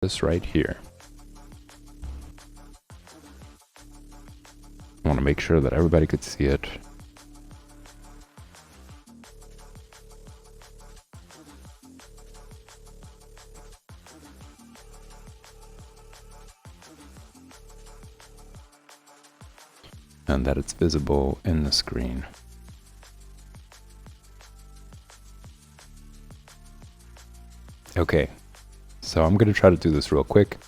this right here. I want to make sure that everybody could see it. And that it's visible in the screen. Okay, so I'm going to try to do this real quick.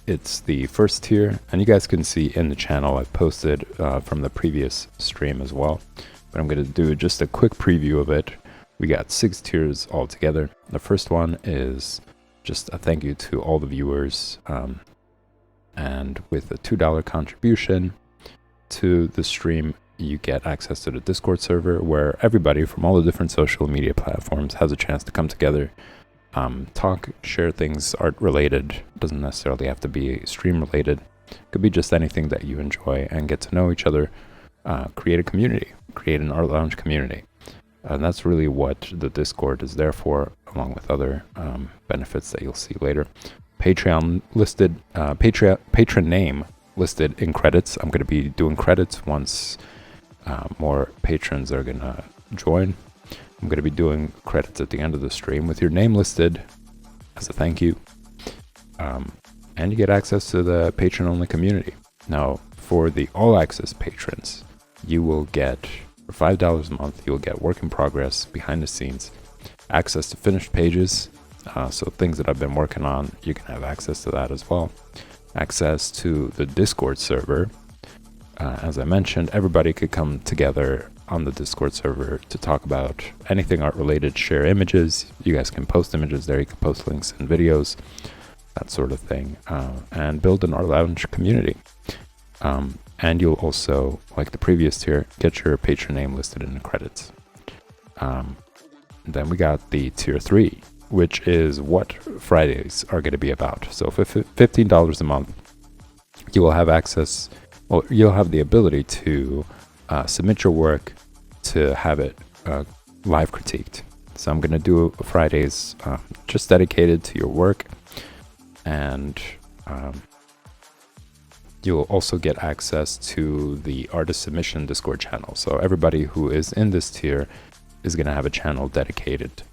It's the first tier, and you guys can see in the channel I've posted from the previous stream as well. But I'm going to do just a quick preview of it. We got 6 tiers all together. The first one is just a thank you to all the viewers, and with a $2 contribution to the stream, you get access to the Discord server where everybody from all the different social media platforms has a chance to come together, talk, share things art related. Doesn't necessarily have to be stream related. Could be just anything that you enjoy, and get to know each other, create a community, create an art lounge community. And that's really what the Discord is there for, along with other benefits that you'll see later. Patreon listed, patron name listed in credits. I'm going to be doing credits once more patrons are going to join. I'm going to be doing credits at the end of the stream with your name listed as a thank you. And you get access to the patron-only community. Now, for the all-access patrons, you will get, for $5 a month, you'll get work in progress, behind the scenes, access to finished pages. So things that I've been working on, you can have access to that as well. Access to the Discord server. As I mentioned, everybody could come together on the Discord server to talk about anything art related, share images. You guys can post images there, you can post links and videos, that sort of thing, and build an art lounge community. And you'll also, like the previous tier, get your patron name listed in the credits. Then we got the tier 3, which is what Fridays are going to be about. So for $15 a month, you will have access, well, you'll have the ability to submit your work to have it live critiqued. So I'm going to do Fridays just dedicated to your work, and you will also get access to the artist submission Discord channel. So everybody who is in this tier is going to have a channel dedicated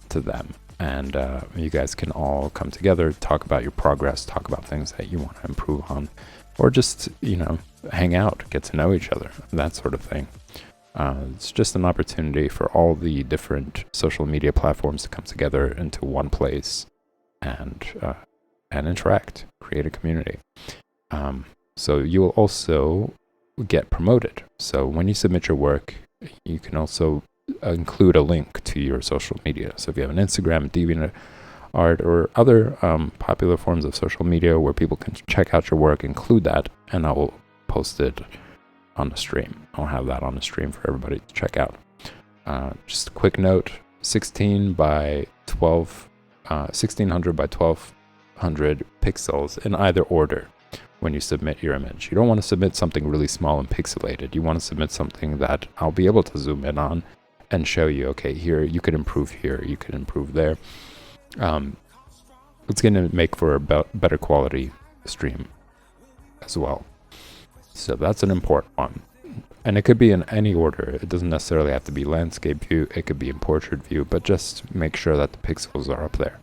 to them. And you guys can all come together, talk about your progress, talk about things that you want to improve on, or just, you know, hang out, get to know each other, that sort of thing. It's just an opportunity for all the different social media platforms to come together into one place and interact, create a community. So you will also get promoted. So when you submit your work, you can also include a link to your social media. So if you have an Instagram, DeviantArt, or other popular forms of social media where people can check out your work, include that, and I will post it on the stream. I'll have that on the stream for everybody to check out. Just a quick note, 1600 by 1200 pixels in either order when you submit your image. You don't want to submit something really small and pixelated. You want to submit something that I'll be able to zoom in on and show you, okay, here, you could improve here, you could improve there. It's going to make for a better quality stream as well. So that's an important one. And it could be in any order. It doesn't necessarily have to be landscape view. It could be in portrait view, but just make sure that the pixels are up there.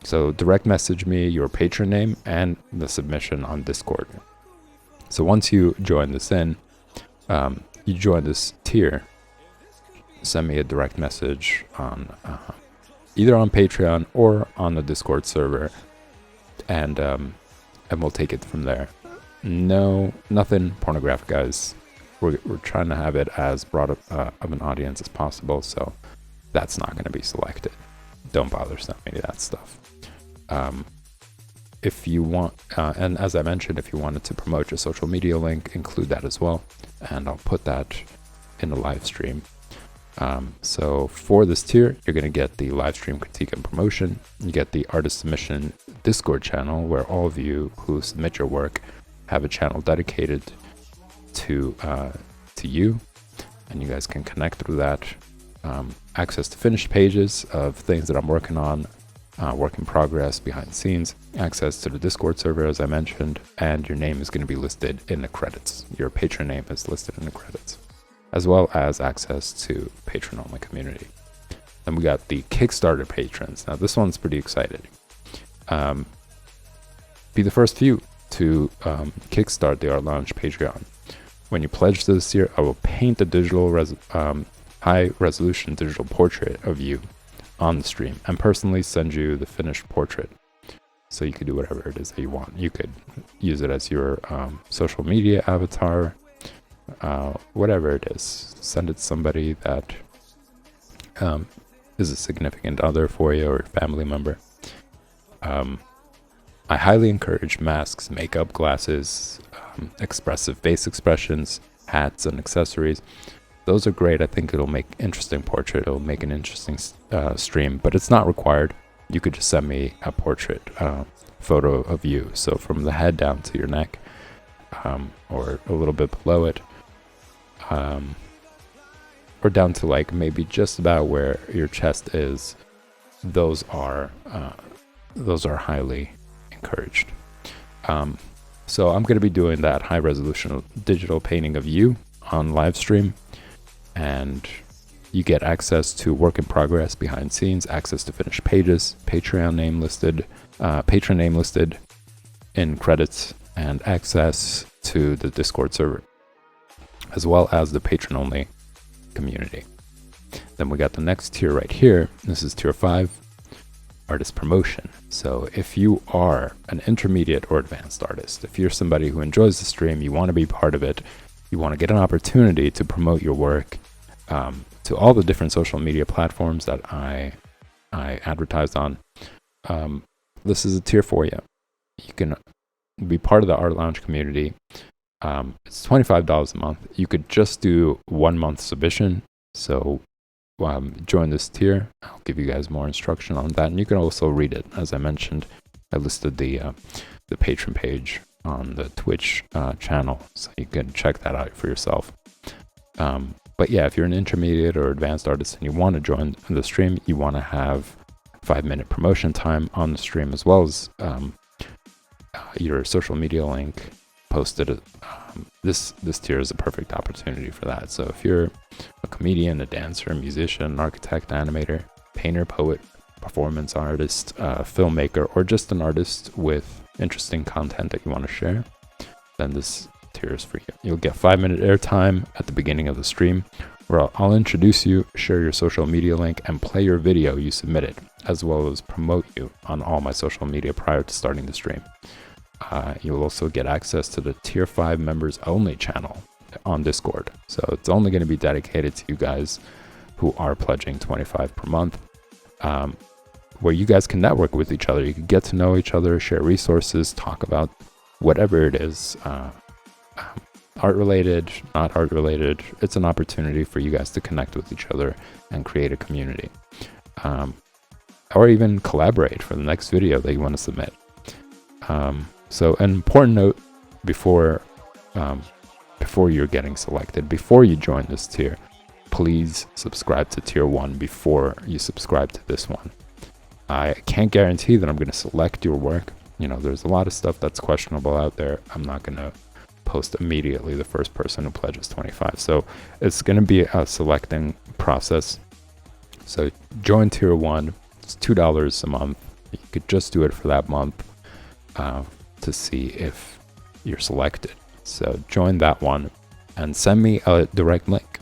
So direct message me your patron name and the submission on Discord. So once you join this in, you join this tier, send me a direct message on either on Patreon or on the Discord server, and we'll take it from there. No, nothing pornographic, guys. We're trying to have it as broad of an audience as possible, so that's not going to be selected. Don't bother sending me that stuff. If you want, and as I mentioned, if you wanted to promote your social media link, include that as well, and I'll put that in the live stream. So for this tier, you're going to get the live stream critique and promotion. You get the artist submission Discord channel, where all of you who submit your work have a channel dedicated to you, and you guys can connect through that. Access to finished pages of things that I'm working on, work in progress, behind the scenes, access to the Discord server as I mentioned, and your name is going to be listed in the credits. Your patron name is listed in the credits, as well as access to patron-only community. Then we got the Kickstarter patrons. Now this one's pretty exciting. Be the first few to kickstart the Art Lounge Patreon. When you pledge to this tier, I will paint a digital high-resolution digital portrait of you on the stream and personally send you the finished portrait. So you could do whatever it is that you want. You could use it as your social media avatar, whatever it is. Send it to somebody that is a significant other for you or a family member. I highly encourage masks, makeup, glasses, expressive face expressions, hats, and accessories. Those are great. I think it'll make interesting portrait. It'll make an interesting stream, but it's not required. You could just send me a portrait photo of you. So from the head down to your neck, or a little bit below it, or down to like maybe just about where your chest is. Those are highly encouraged. So I'm going to be doing that high resolution digital painting of you on live stream, and you get access to work in progress, behind scenes, access to finished pages, patron name listed in credits, and access to the Discord server, as well as the patron only community. Then we got the next tier right here. This is tier 5, artist promotion. So if you are an intermediate or advanced artist, if you're somebody who enjoys the stream, you want to be part of it, you want to get an opportunity to promote your work to all the different social media platforms that I advertise on, this is a tier for you. You can be part of the Art Lounge community. It's $25 a month. You could just do 1 month submission. So join this tier. I'll give you guys more instruction on that, and you can also read it. As I mentioned, I listed the patron page on the Twitch channel, so you can check that out for yourself. But yeah, if you're an intermediate or advanced artist and you want to join the stream, you want to have 5-minute promotion time on the stream, as well as your social media link posted. This tier is a perfect opportunity for that. So if you're a comedian, a dancer, a musician, an architect, animator, painter, poet, performance artist, filmmaker, or just an artist with interesting content that you want to share, then this tier is for you. You'll get 5-minute airtime at the beginning of the stream, where I'll introduce you, share your social media link, and play your video you submitted, as well as promote you on all my social media prior to starting the stream. You'll also get access to the tier 5 members only channel on Discord. So it's only going to be dedicated to you guys who are pledging $25 per month, where you guys can network with each other. You can get to know each other, share resources, talk about whatever it is, art related, not art related. It's an opportunity for you guys to connect with each other and create a community, or even collaborate for the next video that you want to submit. So an important note before you're getting selected, before you join this tier, please subscribe to tier 1 before you subscribe to this one. I can't guarantee that I'm going to select your work. You know, there's a lot of stuff that's questionable out there. I'm not going to post immediately the first person who pledges 25. So it's going to be a selecting process. So join tier 1. It's $2 a month. You could just do it for that month to see if you're selected. So join that one and send me a direct link.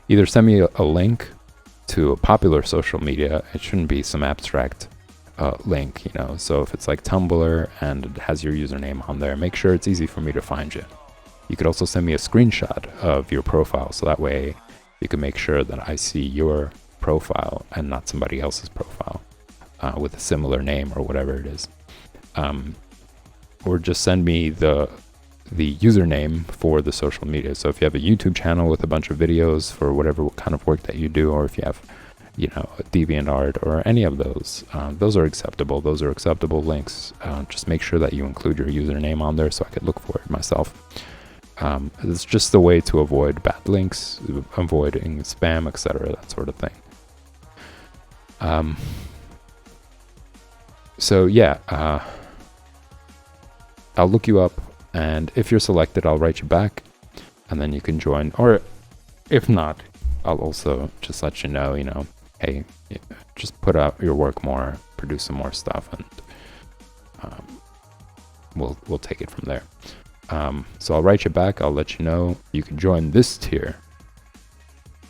Either send me a link to a popular social media. It shouldn't be some abstract link, you know. So if it's like Tumblr and it has your username on there, make sure it's easy for me to find you. You could also send me a screenshot of your profile, so that way you can make sure that I see your profile and not somebody else's profile with a similar name or whatever it is. Or just send me the username for the social media. So if you have a YouTube channel with a bunch of videos for whatever kind of work that you do, or if you have, you know, a DeviantArt or any of those are acceptable. Those are acceptable links. Just make sure that you include your username on there so I could look for it myself. It's just a way to avoid bad links, avoiding spam, etc., that sort of thing. So yeah, I'll look you up, and if you're selected, I'll write you back, and then you can join. Or if not, I'll also just let you know, hey, just put out your work more, produce some more stuff, and we'll take it from there. So I'll write you back. I'll let you know you can join this tier,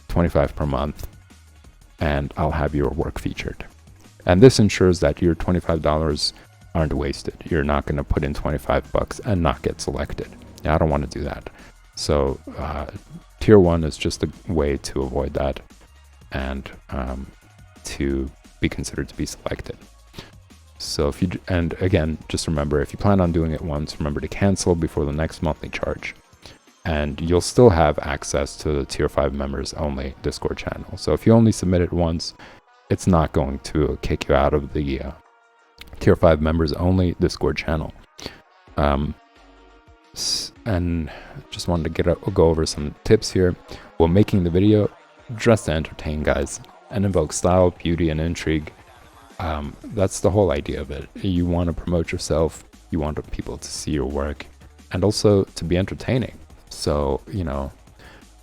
$25 per month, and I'll have your work featured. And this ensures that your $25 aren't wasted. You're not going to put in $25 and not get selected. I don't want to do that. So tier 1 is just a way to avoid that and to be considered to be selected. So if you, and again, just remember, if you plan on doing it once, remember to cancel before the next monthly charge. And you'll still have access to the tier 5 members only Discord channel. So if you only submit it once, it's not going to kick you out of the tier 5 members only Discord channel. And just wanted to go over some tips here. While making the video, dress to entertain, guys, and invoke style, beauty, and intrigue. That's the whole idea of it. You want to promote yourself, you want people to see your work, and also to be entertaining. So,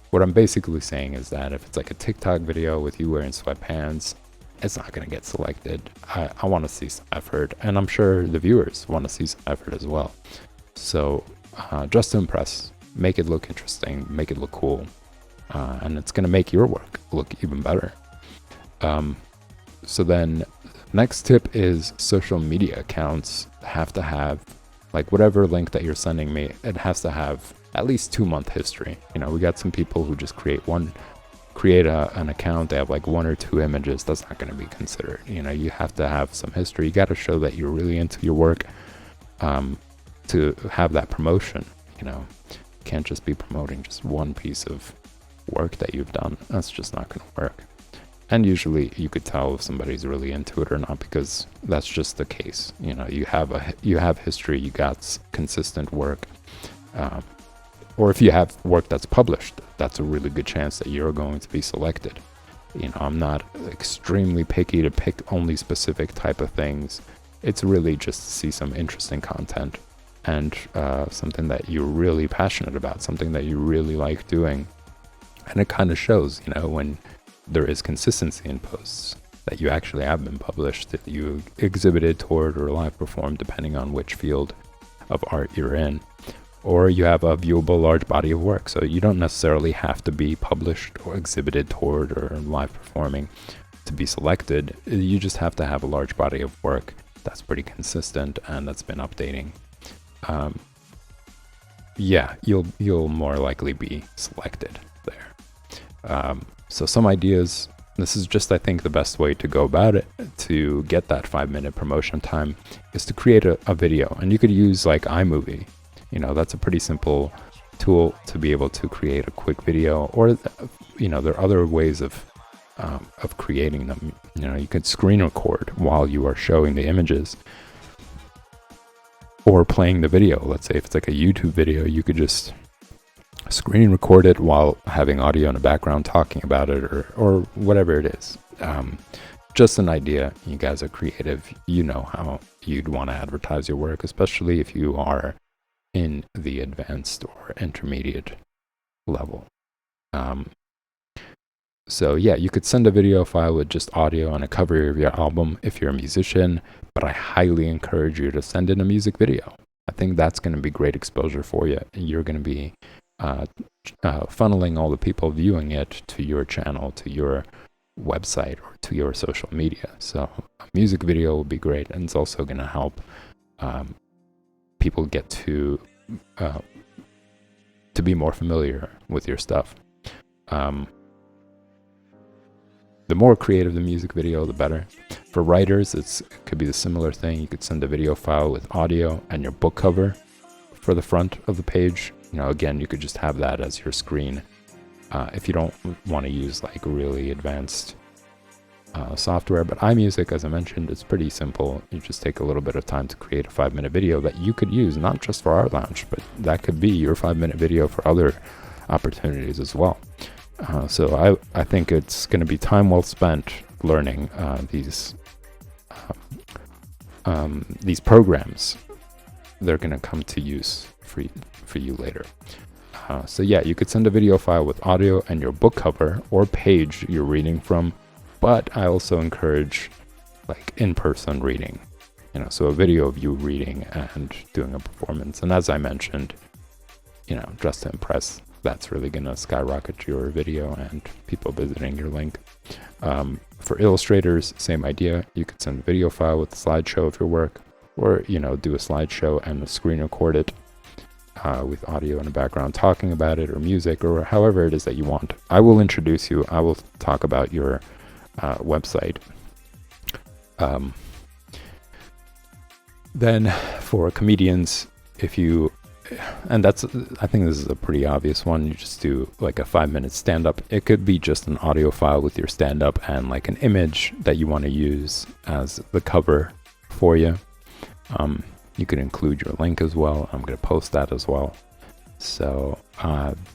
what I'm basically saying is that if it's like a TikTok video with you wearing sweatpants, it's not going to get selected. I want to see some effort, and I'm sure the viewers want to see some effort as well. So just to impress, make it look interesting, make it look cool, and it's going to make your work look even better. So then next tip is social media accounts have to have, like, whatever link that you're sending me, it has to have at least 2-month history. We got some people who just create an account, they have like 1 or 2 images. That's not going to be considered. You have to have some history. You got to show that you're really into your work to have that promotion. You can't just be promoting just one piece of work that you've done. That's just not going to work. And usually you could tell if somebody's really into it or not, because that's just the case. You have history, you got consistent work, or if you have work that's published, that's a really good chance that you're going to be selected. I'm not extremely picky to pick only specific type of things. It's really just to see some interesting content and something that you're really passionate about, something that you really like doing. And it kind of shows, when there is consistency in posts, that you actually have been published, that you exhibited, toured, or live performed, depending on which field of art you're in. Or you have a viewable large body of work. So you don't necessarily have to be published or exhibited, toured, or live performing to be selected. You just have to have a large body of work that's pretty consistent and that's been updating. Yeah, you'll more likely be selected there. So some ideas. This is just, I think, the best way to go about it to get that 5-minute promotion time is to create a video. And you could use like iMovie. That's a pretty simple tool to be able to create a quick video. Or, there are other ways of creating them. You could screen record while you are showing the images or playing the video. Let's say if it's like a YouTube video, you could just screen record it while having audio in the background talking about it, or whatever it is. Just an idea. You guys are creative. You know how you'd want to advertise your work, especially if you are in the advanced or intermediate level. So yeah, you could send a video file with just audio and a cover of your album if you're a musician, but I highly encourage you to send in a music video. I think that's going to be great exposure for you. You're going to be funneling all the people viewing it to your channel, to your website, or to your social media. So a music video will be great, and it's also going to help people get to be more familiar with your stuff. The more creative the music video, the better. For writers, it could be the similar thing. You could send a video file with audio and your book cover for the front of the page. Again, you could just have that as your screen. If you don't want to use like really advanced software, but iMusic, as I mentioned, it's pretty simple. You just take a little bit of time to create a 5-minute video that you could use, not just for Art Lounge, but that could be your 5-minute video for other opportunities as well. So I think it's going to be time well spent learning these these programs, they're going to come to use for you later. So yeah, you could send a video file with audio and your book cover or page you're reading from, but I also encourage like in-person reading, you know, so a video of you reading and doing a performance. And as I mentioned, you know, just to impress, that's really going to skyrocket your video and people visiting your link. For illustrators, same idea. You could send a video file with a slideshow of your work, or, you know, do a slideshow and screen record it with audio in the background talking about it, or music, or however it is that you want. I will introduce you. I will talk about your website. Then for comedians, and I think this is a pretty obvious one. You just do like a 5-minute stand-up. It could be just an audio file with your stand-up and like an image that you want to use as the cover for you. You could include your link as well. I'm going to post that as well. So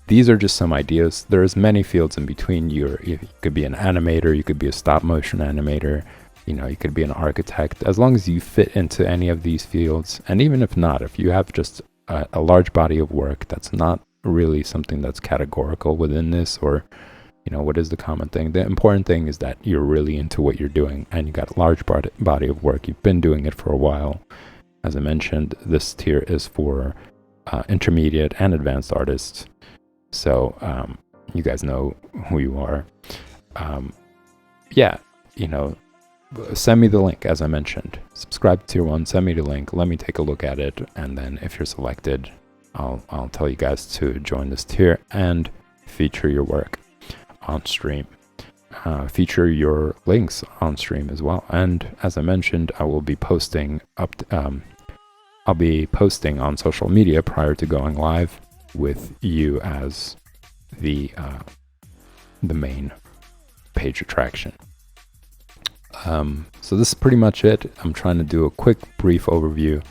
these are just some ideas. There's many fields in between. You could be an animator, you could be a stop motion animator, you know, you could be an architect. As long as you fit into any of these fields, and even if not, if you have just a large body of work that's not really something that's categorical within this, or, you know, what is the common thing? The important thing is that you're really into what you're doing and you got a large body of work. You've been doing it for a while. As I mentioned, this tier is for intermediate and advanced artists. So you guys know who you are. Yeah, you know, send me the link, as I mentioned. Subscribe to Tier 1, send me the link, let me take a look at it, and then if you're selected, I'll tell you guys to join this tier and feature your work on stream. Feature your links on stream as well. And as I mentioned, I will be posting I'll be posting on social media prior to going live with you as the main page attraction. So this is pretty much it. I'm trying to do a quick, brief overview.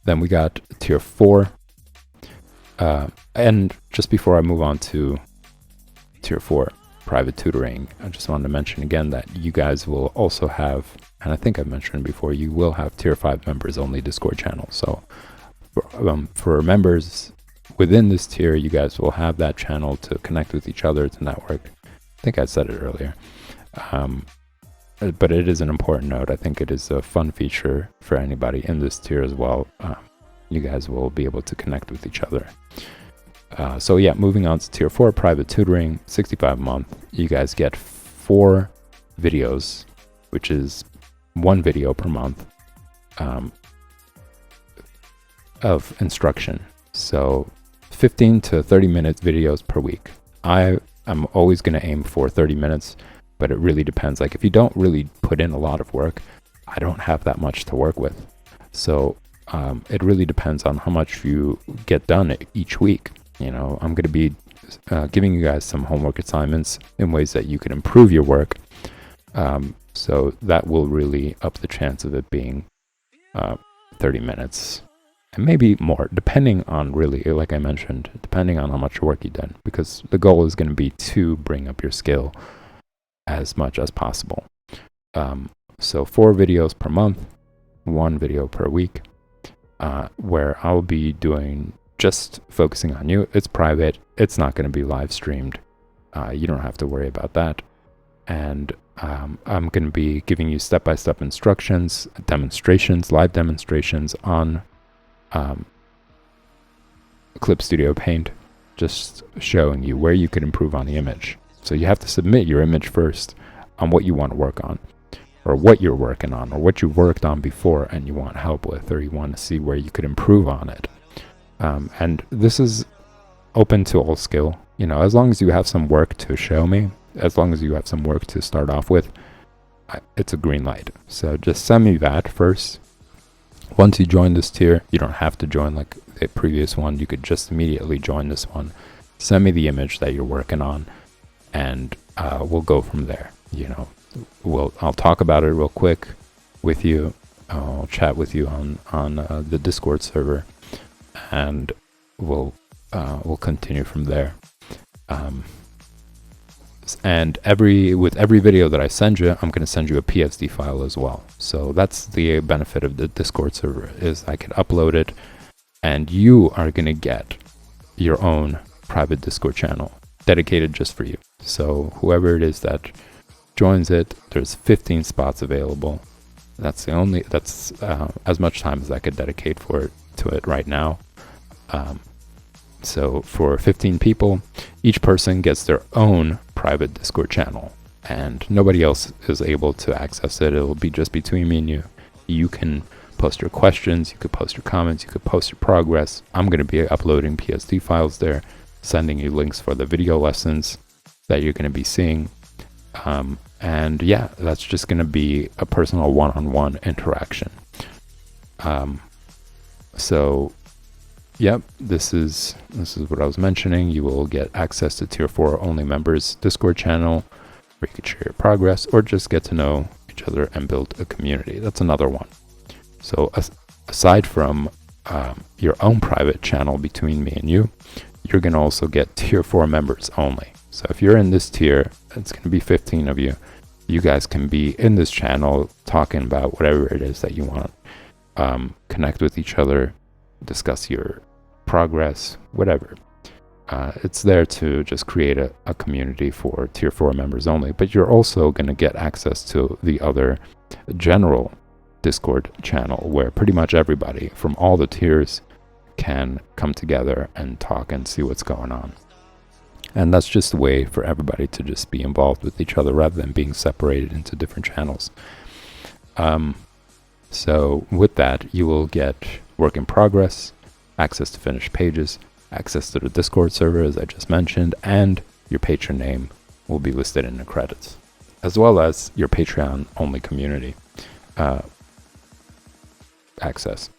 Then we got Tier 4. And just before I move on to Tier 4, private tutoring, I just wanted to mention again that you guys will also have, and I think I've mentioned before, you will have Tier 5 members only Discord channel. So for members within this tier, you guys will have that channel to connect with each other, to network. I think I said it earlier. But it is an important note. I think it is a fun feature for anybody in this tier as well. You guys will be able to connect with each other. So yeah, moving on to Tier 4, private tutoring, $65 a month. You guys get 4 videos, which is 1 video per month of instruction. So 15 to 30 minute videos per week. I'm always going to aim for 30 minutes, but it really depends. Like if you don't really put in a lot of work, I don't have that much to work with. So it really depends on how much you get done each week. You know, I'm going to be giving you guys some homework assignments in ways that you can improve your work. So that will really up the chance of it being 30 minutes and maybe more, depending on really, like I mentioned, depending on how much work you've done, because the goal is going to be to bring up your skill as much as possible. So 4 videos per month, 1 video per week, where I'll be doing just focusing on you. It's private. It's not going to be live streamed. You don't have to worry about that. And I'm going to be giving you step-by-step instructions, demonstrations, live demonstrations on Clip Studio Paint, just showing you where you could improve on the image. So you have to submit your image first on what you want to work on, or what you're working on, or what you worked on before and you want help with, or you want to see where you could improve on it. And this is open to all skill. You know, as long as you have some work to show me, as long as you have some work to start off with, it's a green light. So just send me that first. Once you join this tier, you don't have to join like the previous one. You could just immediately join this one. Send me the image that you're working on, and we'll go from there. You know, I'll talk about it real quick with you. I'll chat with you on the Discord server, and we'll continue from there. And with every video that I send you, I'm going to send you a PSD file as well. So that's the benefit of the Discord server, is I can upload it, and you are going to get your own private Discord channel dedicated just for you. So whoever it is that joins it, there's 15 spots available. That's as much time as I could dedicate to it right now. So for 15 people, each person gets their own private Discord channel, and nobody else is able to access it. It'll be just between me and you. You can post your questions, you could post your comments, you could post your progress. I'm going to be uploading PSD files there, sending you links for the video lessons that you're going to be seeing. And yeah, that's just going to be a personal one-on-one interaction. So yep, this is what I was mentioning. You will get access to Tier 4 only members Discord channel, where you can share your progress or just get to know each other and build a community. That's another one. So aside from your own private channel between me and you, you're going to also get Tier 4 members only. So if you're in this tier, it's going to be 15 of you. You guys can be in this channel talking about whatever it is that you want. Connect with each other, discuss your progress, whatever. It's there to just create a community for Tier 4 members only, but you're also going to get access to the other general Discord channel, where pretty much everybody from all the tiers can come together and talk and see what's going on. And that's just a way for everybody to just be involved with each other rather than being separated into different channels. So with that, you will get work in progress, access to finished pages, access to the Discord server, as I just mentioned, and your patron name will be listed in the credits, as well as your Patreon only community access.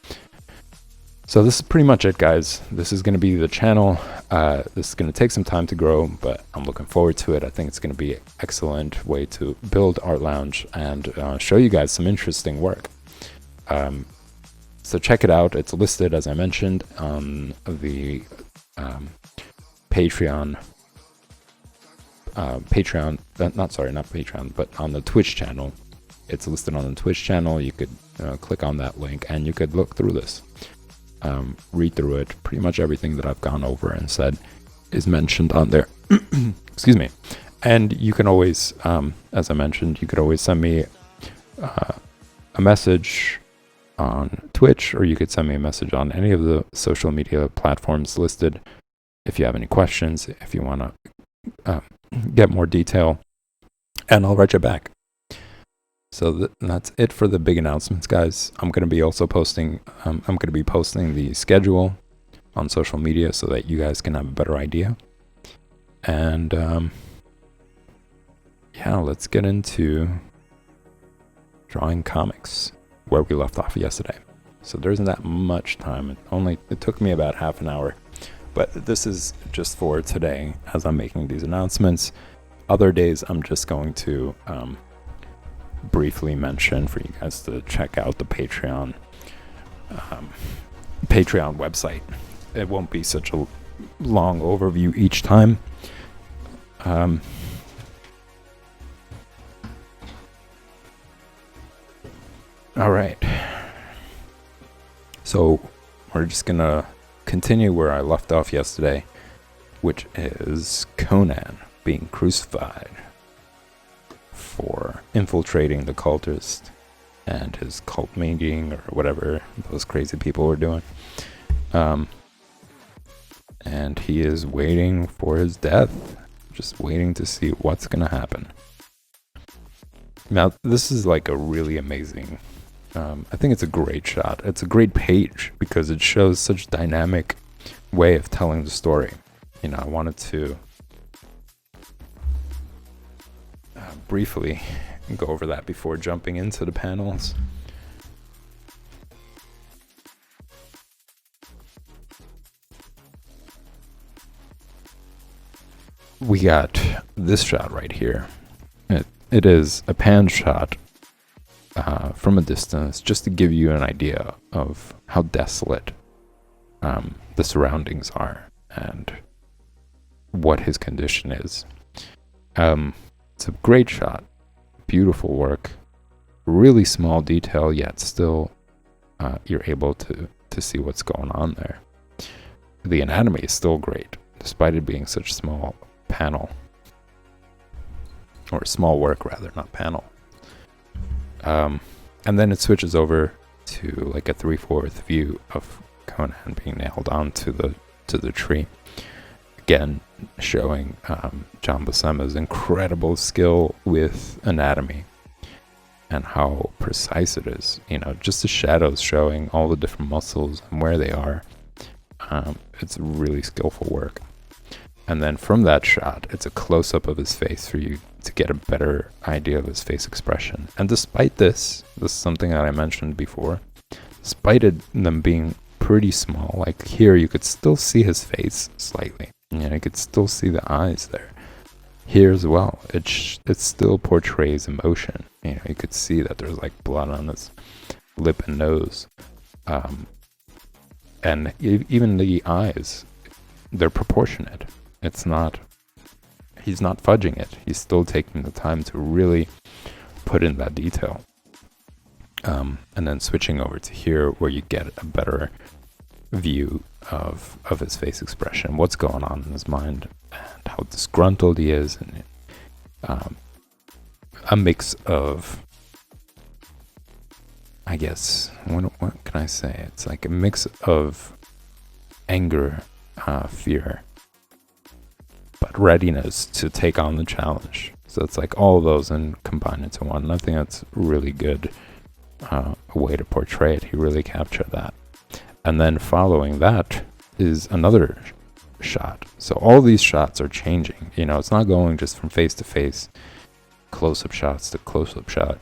So this is pretty much it, guys. This is going to be the channel. This is going to take some time to grow, but I'm looking forward to it. I think it's going to be an excellent way to build Art Lounge and show you guys some interesting work. So check it out. It's listed, as I mentioned, on the Patreon, not Patreon, but on the Twitch channel. It's listed on the Twitch channel. You could click on that link and you could look through this. Read through it. Pretty much everything that I've gone over and said is mentioned on there. Excuse me. And you can always, as I mentioned, you could always send me a message on Twitch, or you could send me a message on any of the social media platforms listed if you have any questions, if you want to get more detail, and I'll write you back. So that's it for the big announcements, guys. I'm going to be also posting the schedule on social media so that you guys can have a better idea. And yeah, let's get into drawing comics, where we left off yesterday. So there isn't that much time. It took me about half an hour, but this is just for today as I'm making these announcements. Other days I'm just going to briefly mention for you guys to check out the Patreon website. It won't be such a long overview each time. All right. So we're just gonna continue where I left off yesterday, which is Conan being crucified for infiltrating the cultist and his cult meeting or whatever those crazy people were doing. And he is waiting for his death, just waiting to see what's gonna happen. Now, this is like a really amazing, I think it's a great shot. It's a great page because it shows such dynamic way of telling the story. You know, I wanted to briefly go over that before jumping into the panels. We got this shot right here. It is a pan shot from a distance, just to give you an idea of how desolate the surroundings are and what his condition is. It's a great shot, beautiful work, really small detail, yet still you're able to see what's going on there. The anatomy is still great, despite it being such a small panel. Or small work, rather, not panel. And then it switches over to like a 3/4 view of Conan being nailed onto the tree. Again, showing John Buscema's incredible skill with anatomy and how precise it is. You know, just the shadows showing all the different muscles and where they are. It's really skillful work. And then from that shot, it's a close-up of his face for you to get a better idea of his face expression. And despite this is something that I mentioned before, despite them being pretty small, like here you could still see his face slightly. You know, you could still see the eyes there. Here as well, it still portrays emotion. You know, you could see that there's like blood on his lip and nose. And even the eyes, they're proportionate. He's not fudging it. He's still taking the time to really put in that detail. And then switching over to here where you get a better view of his face expression, what's going on in his mind, and how disgruntled he is, and a mix of, I guess, what can I say? It's like a mix of anger, fear, but readiness to take on the challenge. So it's like all of those and combine into one. And I think that's really good way to portray it. He really captured that. And then following that is another shot. So all these shots are changing. You know, it's not going just from face to face, close-up shots to close-up shot.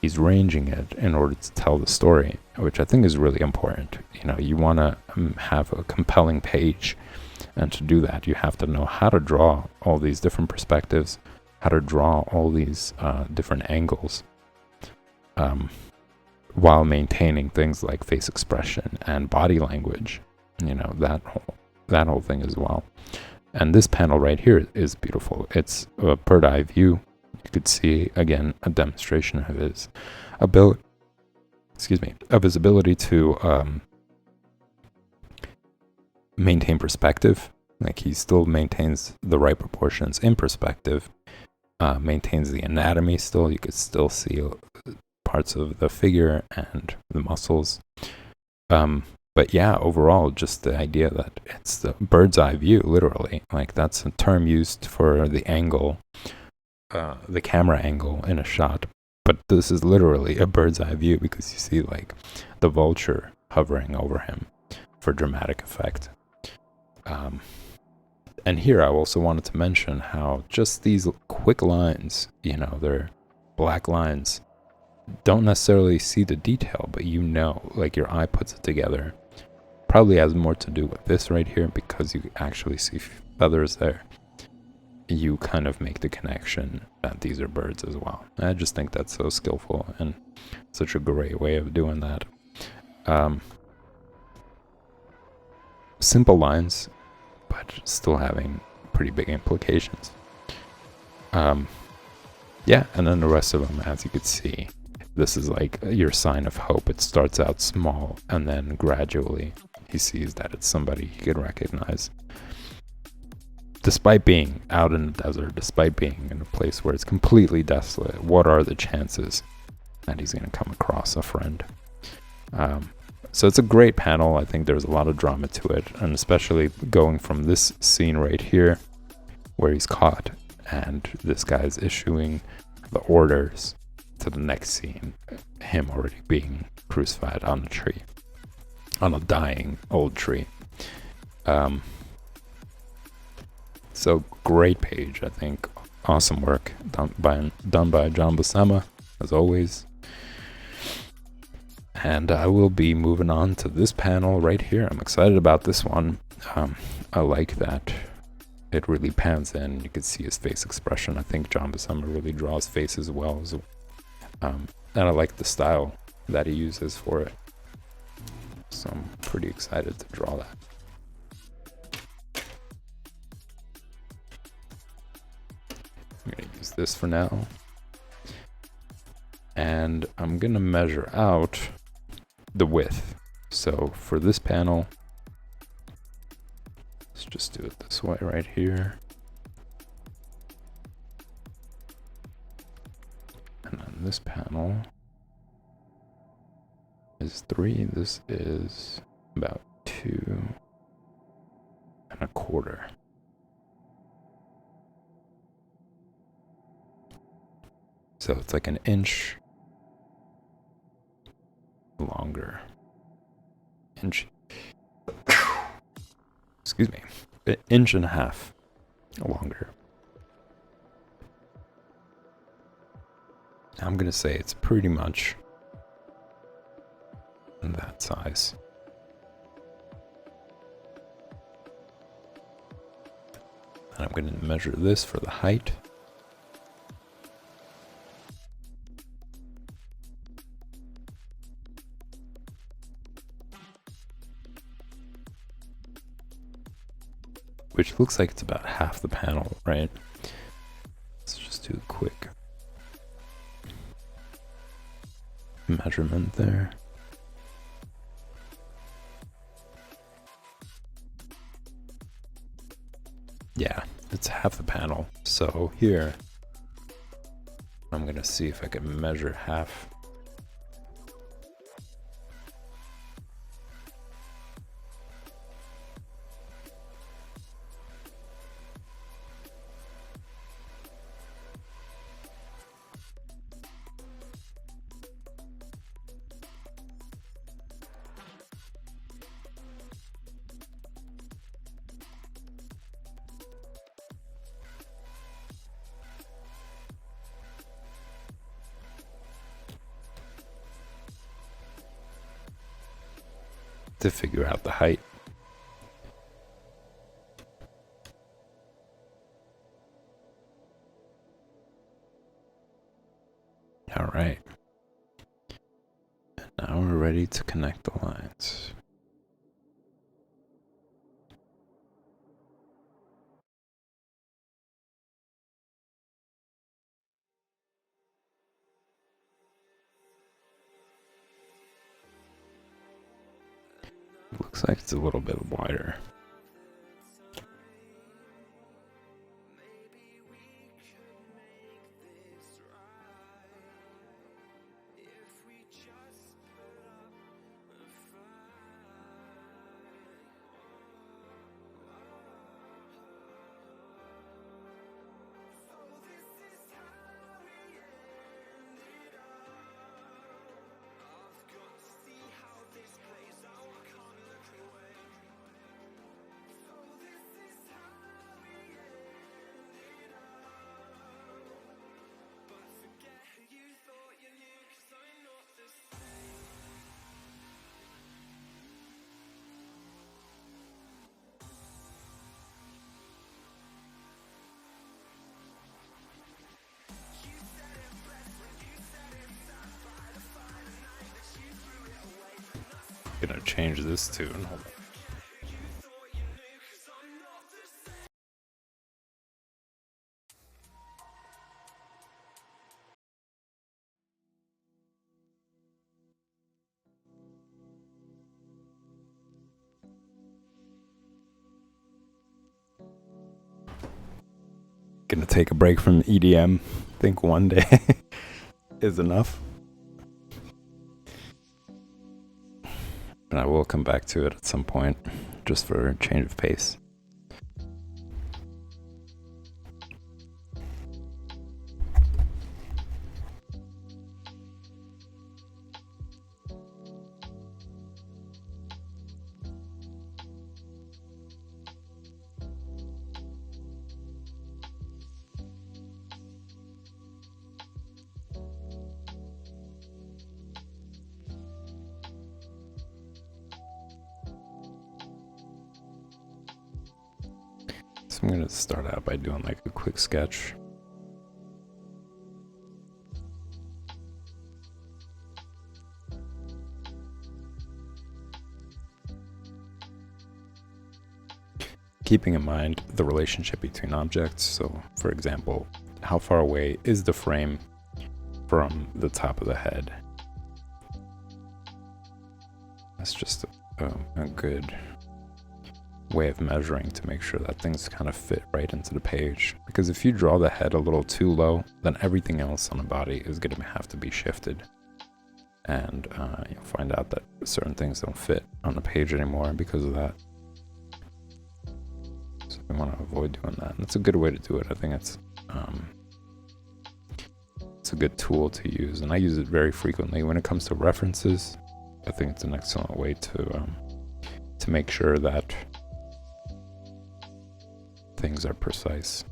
He's ranging it in order to tell the story, which I think is really important. You know, you want to have a compelling page, and to do that, you have to know how to draw all these different perspectives, how to draw all these different angles, while maintaining things like face expression and body language. You know, that whole thing as well. And this panel right here is beautiful. It's a bird eye view. You could see again a demonstration of his ability to maintain perspective. Like he still maintains the right proportions in perspective, maintains the anatomy still. You could still see parts of the figure and the muscles. But yeah, overall, just the idea that it's the bird's eye view, literally. Like that's a term used for the angle, the camera angle in a shot. But this is literally a bird's eye view because you see like the vulture hovering over him for dramatic effect. And here I also wanted to mention how just these quick lines, you know, they're black lines, don't necessarily see the detail, but you know, like your eye puts it together. Probably has more to do with this right here because you actually see feathers there. You kind of make the connection that these are birds as well. I just think that's so skillful and such a great way of doing that. Simple lines, but still having pretty big implications. Yeah, and then the rest of them, as you could see, this is like your sign of hope. It starts out small, and then gradually he sees that it's somebody he could recognize. Despite being out in the desert, despite being in a place where it's completely desolate, what are the chances that he's going to come across a friend? So it's a great panel. I think there's a lot of drama to it, and especially going from this scene right here where he's caught and this guy's issuing the orders to the next scene, him already being crucified on a tree, on a dying old tree. So great page, I think. Awesome work done by John Buscema, as always. And I will be moving on to this panel right here. I'm excited about this one. I like that it really pans in. You can see his face expression. I think John Buscema really draws faces well. And I like the style that he uses for it. So I'm pretty excited to draw that. I'm going use this for now. And I'm gonna measure out the width. So for this panel, let's just do it this way right here. And then this panel is 3. This is about 2.25. So it's like an inch longer. Excuse me, an inch and a half longer. I'm gonna say it's pretty much that size. And I'm gonna measure this for the height. Which looks like it's about half the panel, right? Let's just do a quick measurement there. Yeah, it's half the panel. So here, I'm gonna see if I can measure half. To figure out the height. All right. And now we're ready to connect the lines. Looks like it's a little bit wider. Gonna change this tune. Hold on. Gonna take a break from EDM. Think one day is enough. And I will come back to it at some point, just for a change of pace. So I'm going to start out by doing like a quick sketch. Keeping in mind the relationship between objects. So for example, how far away is the frame from the top of the head. That's just a good way of measuring to make sure that things kind of fit right into the page. Because if you draw the head a little too low, then everything else on the body is going to have to be shifted. And you'll find out that certain things don't fit on the page anymore because of that. So you want to avoid doing that. And it's a good way to do it. I think it's a good tool to use, and I use it very frequently when it comes to references. I think it's an excellent way to make sure that things are precise.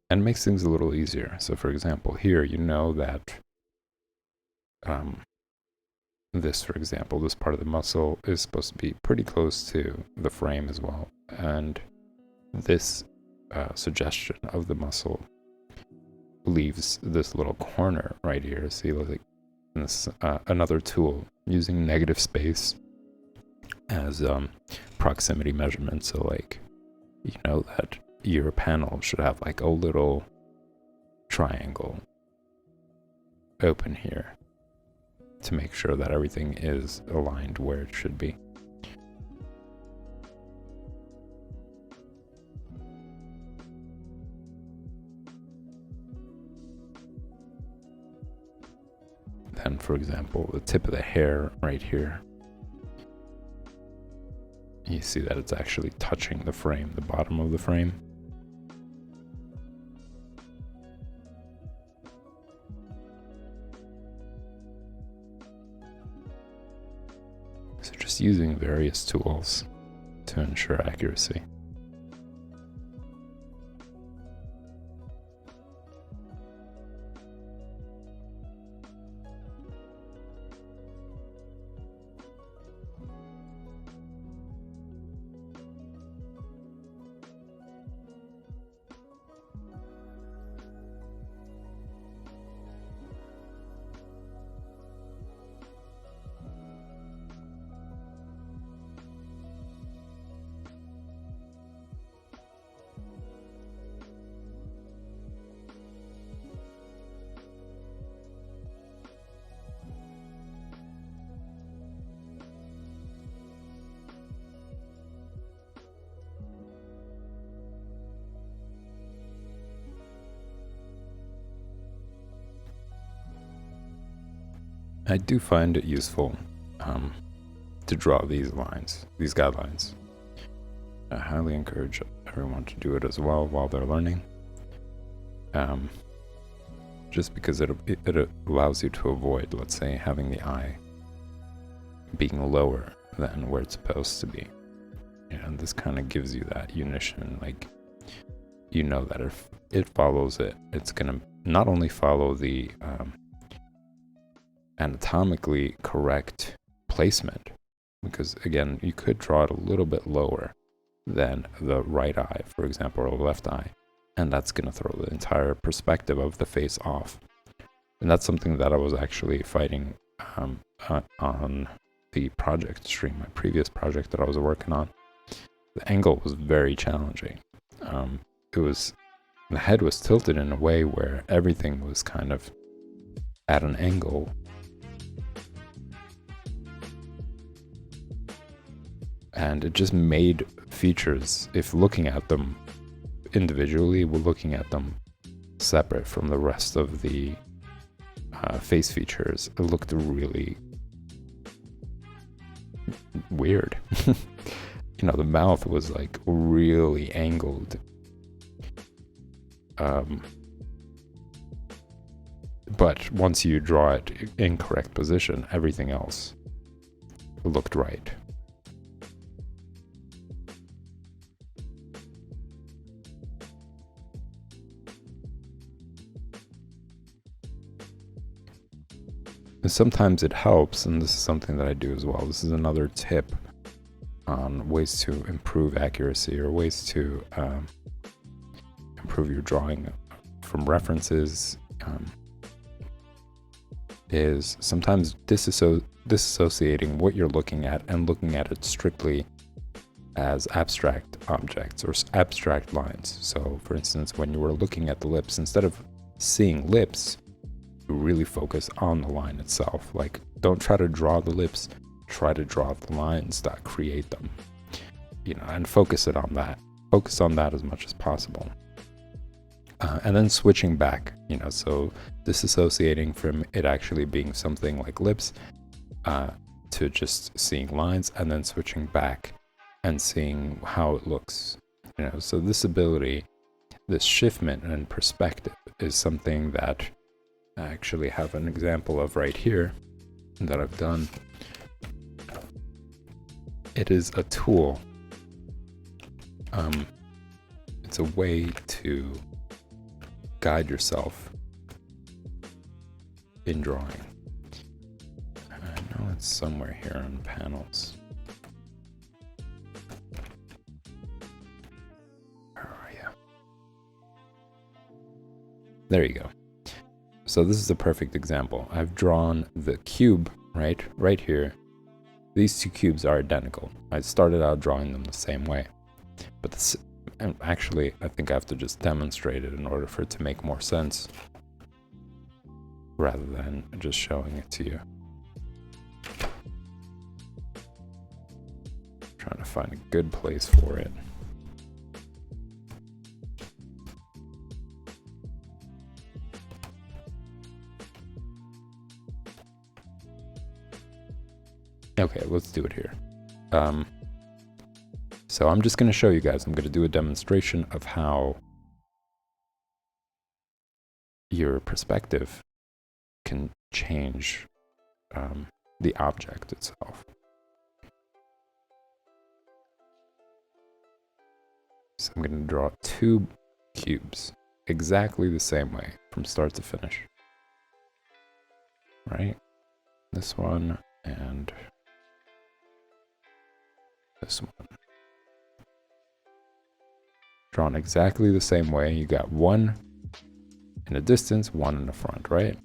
And makes things a little easier. So for example, here, you know that this, for example, this part of the muscle is supposed to be pretty close to the frame as well. And this suggestion of the muscle leaves this little corner right here. See, like this, another tool using negative space as proximity measurement. So like, you know that your panel should have like a little triangle open here to make sure that everything is aligned where it should be. Then, for example, the tip of the hair right here, you see that it's actually touching the frame, the bottom of the frame. So just using various tools to ensure accuracy. I do find it useful to draw these lines, these guidelines. I highly encourage everyone to do it as well while they're learning. Just because it allows you to avoid, let's say, having the eye being lower than where it's supposed to be. And this kind of gives you that unition, like, you know that if it follows it, it's going to not only follow the anatomically correct placement, because again, you could draw it a little bit lower than the right eye, for example, or the left eye, and that's going to throw the entire perspective of the face off. And that's something that I was actually fighting on the project stream, my previous project that I was working on. The angle was very challenging. The head was tilted in a way where everything was kind of at an angle. And it just made features, if looking at them individually, we're looking at them separate from the rest of the face features, it looked really weird. You know, the mouth was like really angled. But once you draw it in correct position, everything else looked right. And sometimes it helps, and this is something that I do as well. This is another tip on ways to improve accuracy or ways to improve your drawing from references is sometimes disassociating what you're looking at and looking at it strictly as abstract objects or abstract lines. So for instance, when you were looking at the lips, instead of seeing lips, you really focus on the line itself. Like, don't try to draw the lips, try to draw the lines that create them, you know, and focus it on that. Focus on that as much as possible. And then switching back, you know, so disassociating from it actually being something like lips to just seeing lines, and then switching back and seeing how it looks, you know. So this ability, this shiftment and perspective is something that I actually have an example of right here that I've done. It is a tool. It's a way to guide yourself in drawing. I know it's somewhere here on panels. Where are you? There you go. So this is a perfect example. I've drawn the cube right here. These two cubes are identical. I started out drawing them the same way, but this, and actually I think I have to just demonstrate it in order for it to make more sense rather than just showing it to you. Trying to find a good place for it. Okay, let's do it here. So I'm just going to show you guys. I'm going to do a demonstration of how your perspective can change the object itself. So I'm going to draw two cubes exactly the same way from start to finish. Right? This one and this one. Drawn exactly the same way. You got one in the distance, one in the front, right?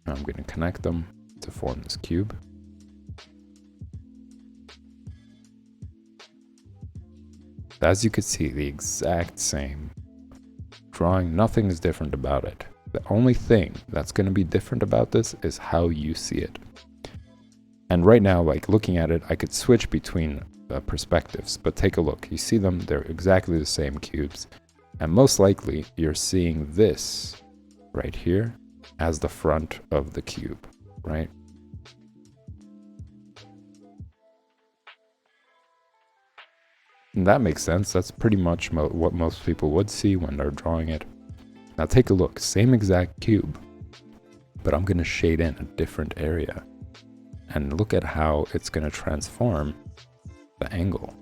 Now I'm going to connect them to form this cube. As you can see, the exact same drawing, nothing is different about it. The only thing that's going to be different about this is how you see it. And right now, like looking at it, I could switch between perspectives, but take a look. You see them, they're exactly the same cubes. And most likely, you're seeing this right here as the front of the cube, right? And that makes sense. That's pretty much what most people would see when they're drawing it. Now take a look, same exact cube, but I'm going to shade in a different area. And look at how it's going to transform the angle.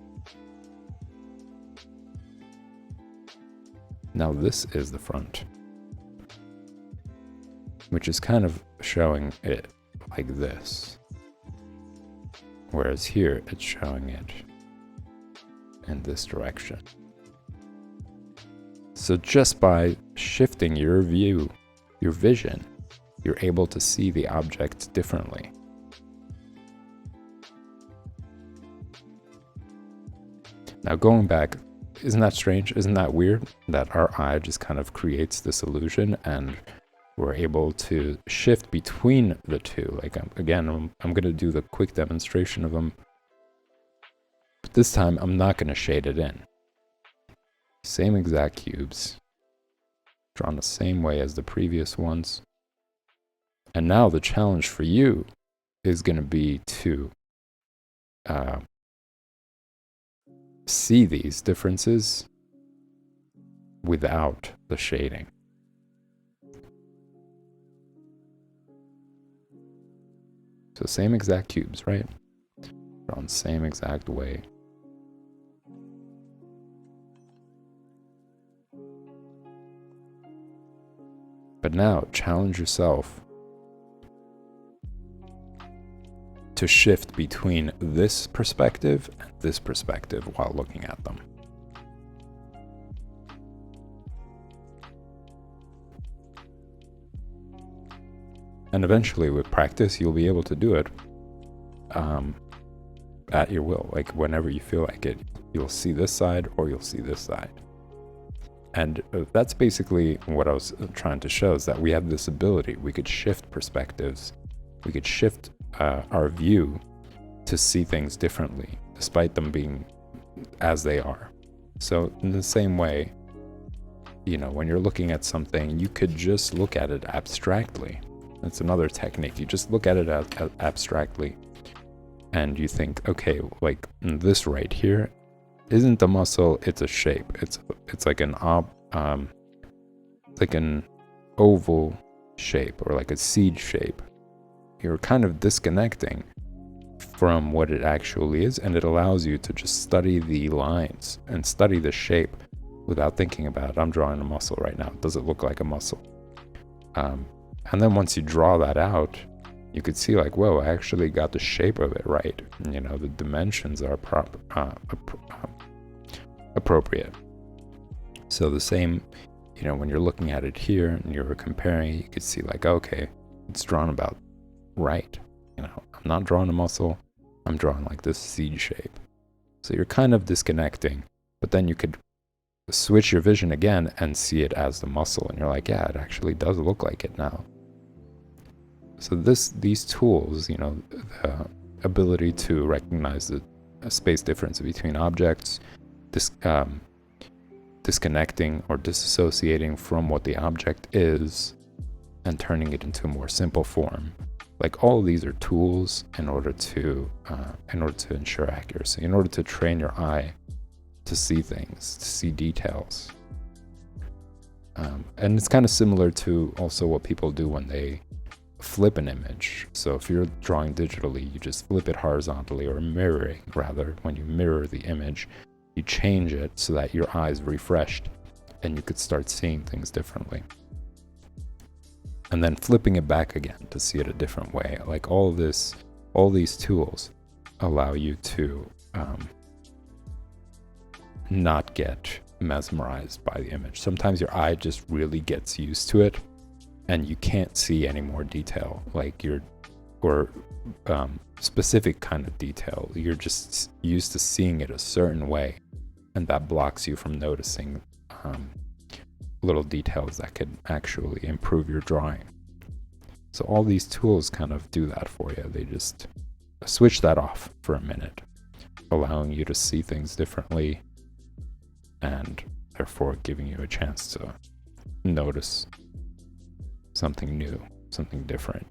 Now this is the front, which is kind of showing it like this. Whereas here, it's showing it in this direction. So just by shifting your view, your vision, you're able to see the object differently. Now going back, isn't that strange? Isn't that weird that our eye just kind of creates this illusion and we're able to shift between the two? Like again, I'm going to do the quick demonstration of them, but this time I'm not going to shade it in. Same exact cubes, drawn the same way as the previous ones. And now the challenge for you is going to be to see these differences without the shading. So same exact cubes, right? Drawn the same exact way. But now challenge yourself to shift between this perspective and this perspective while looking at them. And eventually with practice, you'll be able to do it at your will. Like whenever you feel like it, you'll see this side or you'll see this side. And that's basically what I was trying to show, is that we have this ability. We could shift perspectives. We could shift our view to see things differently, despite them being as they are. So in the same way, you know, when you're looking at something, you could just look at it abstractly. That's another technique. You just look at it abstractly, and you think, okay, like this right here isn't a muscle, it's a shape. It's like an oval shape, or like a seed shape. You're kind of disconnecting from what it actually is, and it allows you to just study the lines and study the shape without thinking about, I'm drawing a muscle right now. Does it look like a muscle? And then once you draw that out, you could see like, whoa, I actually got the shape of it right. You know, the dimensions are appropriate. So the same, you know, when you're looking at it here and you're comparing, you could see like, okay, it's drawn about right. You know, I'm not drawing a muscle, I'm drawing like this seed shape. So you're kind of disconnecting, but then you could switch your vision again and see it as the muscle, and you're like, yeah, it actually does look like it now. So these tools, you know, the ability to recognize the space difference between objects, disconnecting or disassociating from what the object is and turning it into a more simple form. Like all of these are tools in order to ensure accuracy, in order to train your eye to see things, to see details. And it's kind of similar to also what people do when they flip an image. So if you're drawing digitally, you just flip it horizontally, or mirroring rather. When you mirror the image, you change it so that your eye is refreshed and you could start seeing things differently. And then flipping it back again to see it a different way. Like all these tools allow you to not get mesmerized by the image. Sometimes your eye just really gets used to it and you can't see any more detail, like specific kind of detail. You're just used to seeing it a certain way, and that blocks you from noticing little details that could actually improve your drawing. So all these tools kind of do that for you. They just switch that off for a minute, allowing you to see things differently, and therefore giving you a chance to notice something new, something different.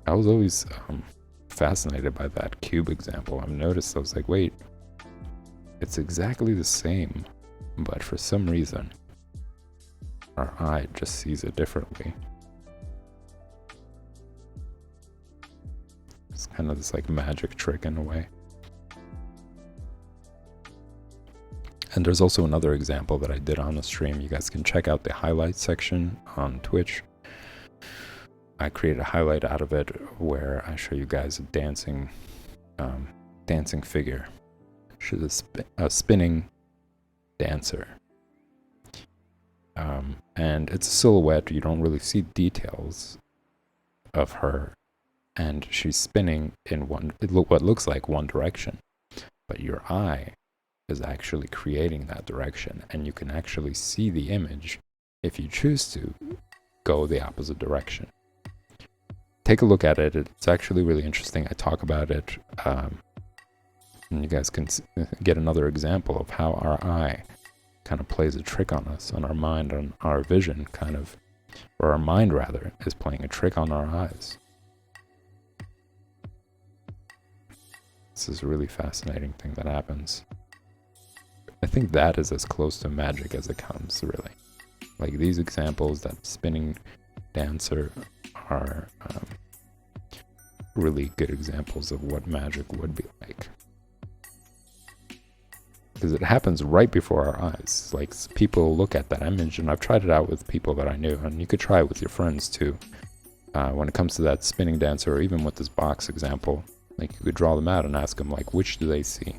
I was always fascinated by that cube example. I've noticed, I was like, wait, it's exactly the same, but for some reason, our eye just sees it differently. It's kind of this like magic trick in a way. And there's also another example that I did on the stream. You guys can check out the highlights section on Twitch. I created a highlight out of it where I show you guys a dancing figure. She's a spinning dancer. And it's a silhouette. You don't really see details of her. And she's spinning in what looks like one direction. But your eye is actually creating that direction, and you can actually see the image if you choose to go the opposite direction. Take a look at it. It's actually really interesting. I talk about it, and you guys can get another example of how our eye kind of plays a trick on us, on our mind, on our vision, kind of, or our mind rather, is playing a trick on our eyes. This is a really fascinating thing that happens. I think that is as close to magic as it comes, really. Like these examples, that spinning dancer, are really good examples of what magic would be like. because it happens right before our eyes. Like, people look at that image, and I've tried it out with people that I knew, and you could try it with your friends too. When it comes to that spinning dancer, or even with this box example, like, you could draw them out and ask them, like, which do they see?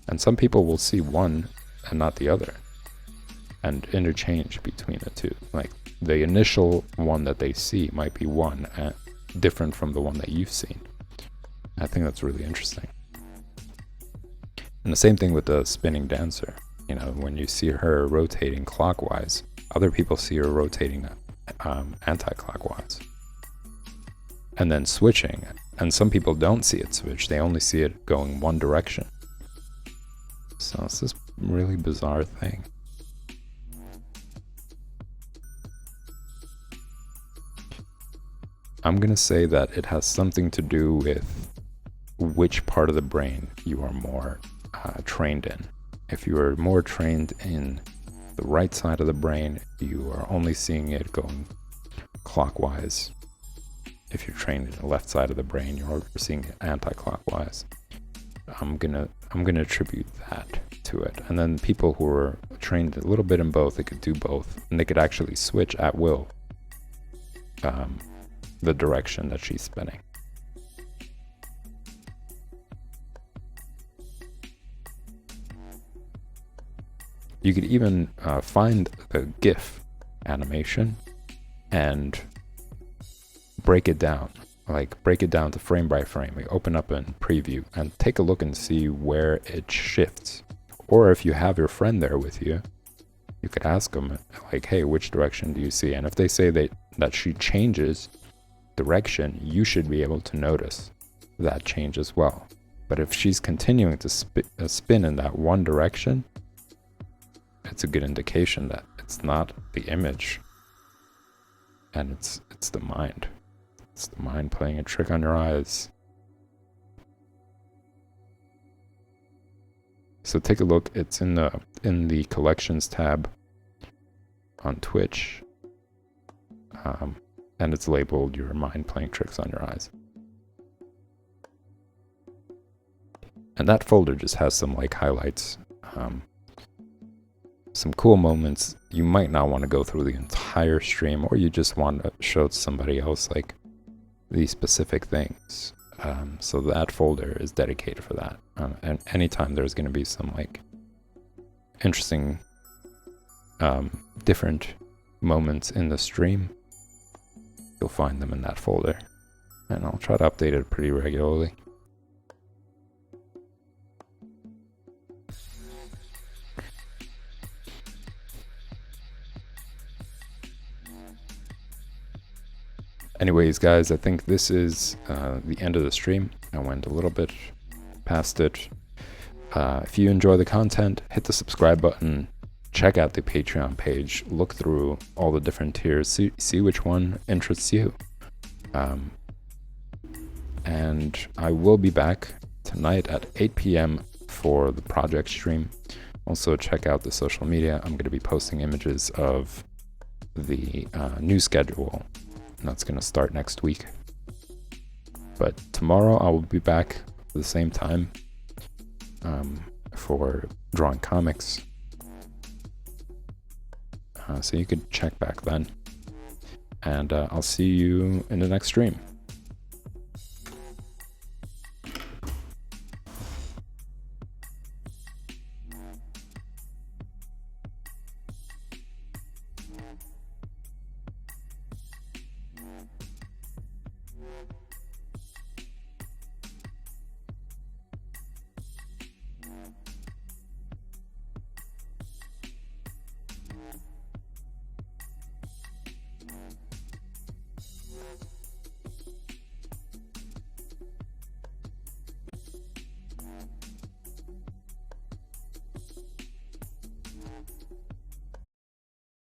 And some people will see one and not the other, and interchange between the two. Like, the initial one that they see might be one different from the one that you've seen. I think that's really interesting. And the same thing with the spinning dancer. You know, when you see her rotating clockwise, other people see her rotating anti-clockwise. And then switching. And some people don't see it switch. They only see it going one direction. So it's this really bizarre thing. I'm going to say that it has something to do with which part of the brain you are more trained in. If you are more trained in the right side of the brain, you are only seeing it going clockwise. If you're trained in the left side of the brain, you're seeing it anti-clockwise. I'm gonna attribute that to it. And then people who are trained a little bit in both, they could do both, and they could actually switch at will the direction that she's spinning. You could even find the GIF animation and break it down. Like, break it down to frame by frame. We open up in preview and take a look and see where it shifts. Or if you have your friend there with you, you could ask them, like, hey, which direction do you see? And if they say that she changes direction, you should be able to notice that change as well. But if she's continuing to spin in that one direction, it's a good indication that it's not the image, and it's the mind. It's the mind playing a trick on your eyes. So take a look. It's in the collections tab on Twitch, and it's labeled "Your Mind Playing Tricks on Your Eyes." And that folder just has some like highlights, some cool moments. You might not want to go through the entire stream, or you just want to show somebody else like these specific things. So that folder is dedicated for that. And anytime there's going to be some like interesting, different moments in the stream, you'll find them in that folder. And I'll try to update it pretty regularly. Anyways, guys, I think this is the end of the stream. I went a little bit past it. If you enjoy the content, hit the subscribe button, check out the Patreon page, look through all the different tiers, see which one interests you. And I will be back tonight at 8 p.m. for the project stream. Also, check out the social media. I'm going to be posting images of the new schedule. And that's going to start next week. But tomorrow I will be back at the same time for drawing comics. So you could check back then. And I'll see you in the next stream.